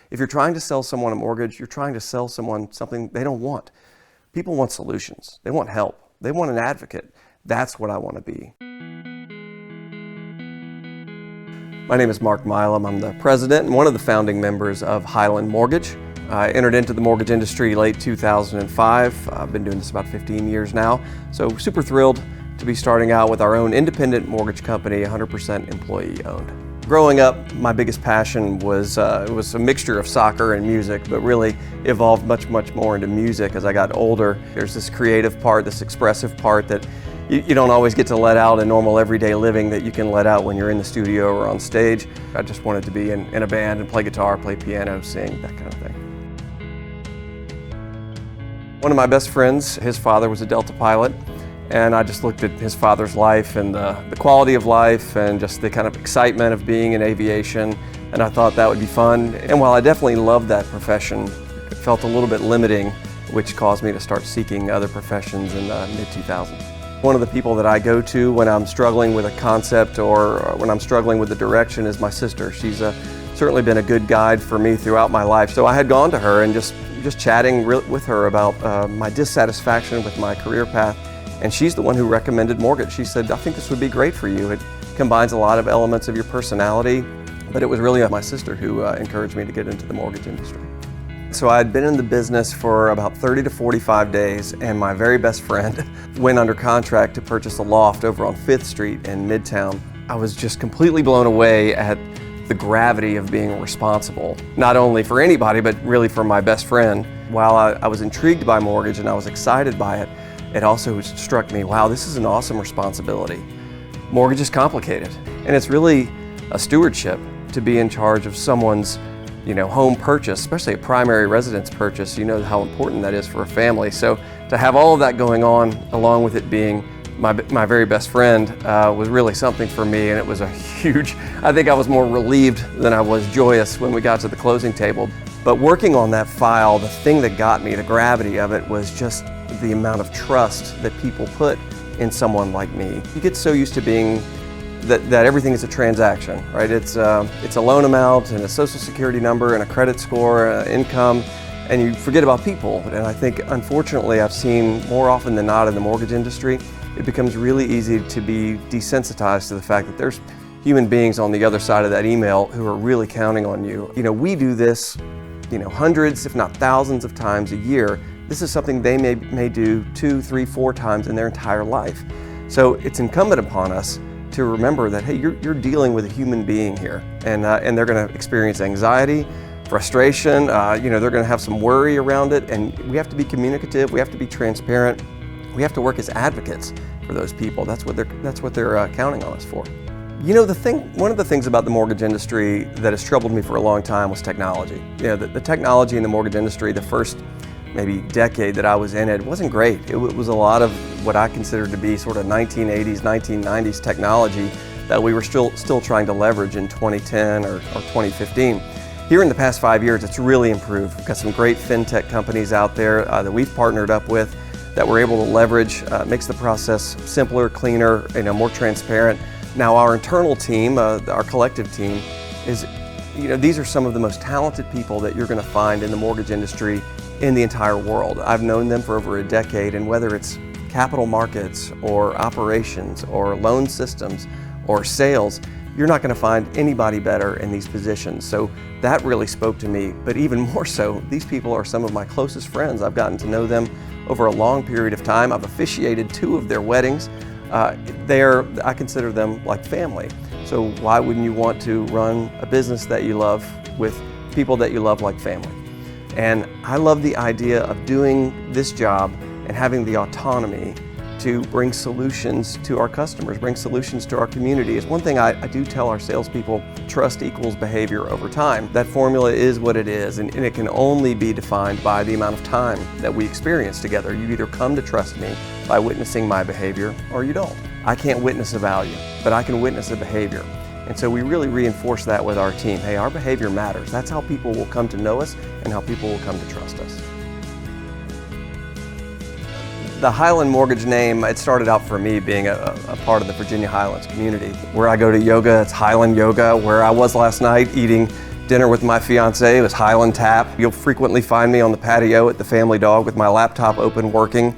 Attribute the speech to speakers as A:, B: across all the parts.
A: If you're trying to sell someone a mortgage, you're trying to sell someone something they don't want. People want solutions. They want help. They want an advocate. That's what I want to be. My name is Mark Milam. I'm the president and one of the founding members of Highland Mortgage. I entered into the mortgage industry late 2005. I've been doing this about 15 years now, so super thrilled to be starting out with our own independent mortgage company, 100% employee owned. Growing up, my biggest passion was it was a mixture of soccer and music, but really evolved much more into music as I got older. There's this creative part, this expressive part that you don't always get to let out in normal everyday living that you can let out when you're in the studio or on stage. I just wanted to be in a band and play guitar, play piano, sing, that kind of thing. One of my best friends, his father was a Delta pilot, and I just looked at his father's life and the quality of life and just the kind of excitement of being in aviation, and I thought that would be fun. And while I definitely loved that profession, it felt a little bit limiting, which caused me to start seeking other professions in the mid-2000s. One of the people that I go to when I'm struggling with a concept or when I'm struggling with the direction is my sister. She's certainly been a good guide for me throughout my life. So I had gone to her and just chatting with her about my dissatisfaction with my career path, and she's the one who recommended mortgage. She said, I think this would be great for you. It combines a lot of elements of your personality, but it was really my sister who encouraged me to get into the mortgage industry. So I had been in the business for about 30 to 45 days, and my very best friend went under contract to purchase a loft over on 5th Street in Midtown. I was just completely blown away at the gravity of being responsible, not only for anybody, but really for my best friend. While I was intrigued by mortgage and I was excited by it, it also struck me, wow, this is an awesome responsibility. Mortgage is complicated, and it's really a stewardship to be in charge of someone's home purchase, especially a primary residence purchase. You know how important that is for a family. So to have all of that going on, along with it being my very best friend, was really something for me, and it was a huge, I think I was more relieved than I was joyous when we got to the closing table. But working on that file, the thing that got me, the gravity of it, was just the amount of trust that people put in someone like me. You get so used to being that everything is a transaction, right? It's a loan amount and a social security number and a credit score, income, and you forget about people. And I think, unfortunately, I've seen more often than not in the mortgage industry, it becomes really easy to be desensitized to the fact that there's human beings on the other side of that email who are really counting on you. We do this, hundreds, if not thousands of times a year. This is something they may do 2, 3, 4 times in their entire life. So it's incumbent upon us to remember that, hey, you're dealing with a human being here, and they're going to experience anxiety, frustration, they're going to have some worry around it, and we have to be communicative, we have to be transparent, we have to work as advocates for those people. That's what they're counting on us for. One of the things about the mortgage industry that has troubled me for a long time was technology. The technology in the mortgage industry, the first maybe decade that I was in it, wasn't great. It was a lot of what I considered to be sort of 1980s, 1990s technology that we were still trying to leverage in 2010 or 2015. Here in the past 5 years, it's really improved. We've got some great fintech companies out there that we've partnered up with that we're able to leverage, makes the process simpler, cleaner, more transparent. Now our internal team, our collective team, these are some of the most talented people that you're going to find in the mortgage industry in the entire world. I've known them for over a decade, and whether it's capital markets or operations or loan systems or sales, you're not going to find anybody better in these positions. So that really spoke to me, but even more so, these people are some of my closest friends. I've gotten to know them over a long period of time. I've officiated 2 of their weddings. I consider them like family. So why wouldn't you want to run a business that you love with people that you love like family? And I love the idea of doing this job and having the autonomy to bring solutions to our customers, bring solutions to our community. It's one thing I do tell our salespeople, trust equals behavior over time. That formula is what it is, and it can only be defined by the amount of time that we experience together. You either come to trust me by witnessing my behavior, or you don't. I can't witness a value, but I can witness a behavior. And so we really reinforce that with our team. Hey, our behavior matters. That's how people will come to know us and how people will come to trust us. The Highland Mortgage name, it started out for me being a part of the Virginia Highlands community. Where I go to yoga, it's Highland Yoga. Where I was last night eating Dinner with my fiance was Highland Tap. You'll frequently find me on the patio at the Family Dog with my laptop open working.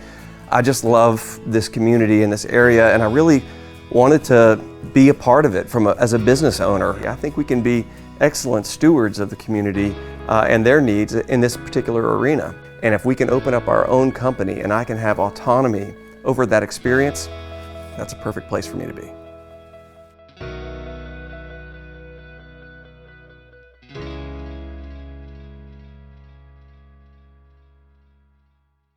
A: I just love this community in this area, and I really wanted to be a part of it as a business owner. I think we can be excellent stewards of the community and their needs in this particular arena. And if we can open up our own company and I can have autonomy over that experience, that's a perfect place for me to be.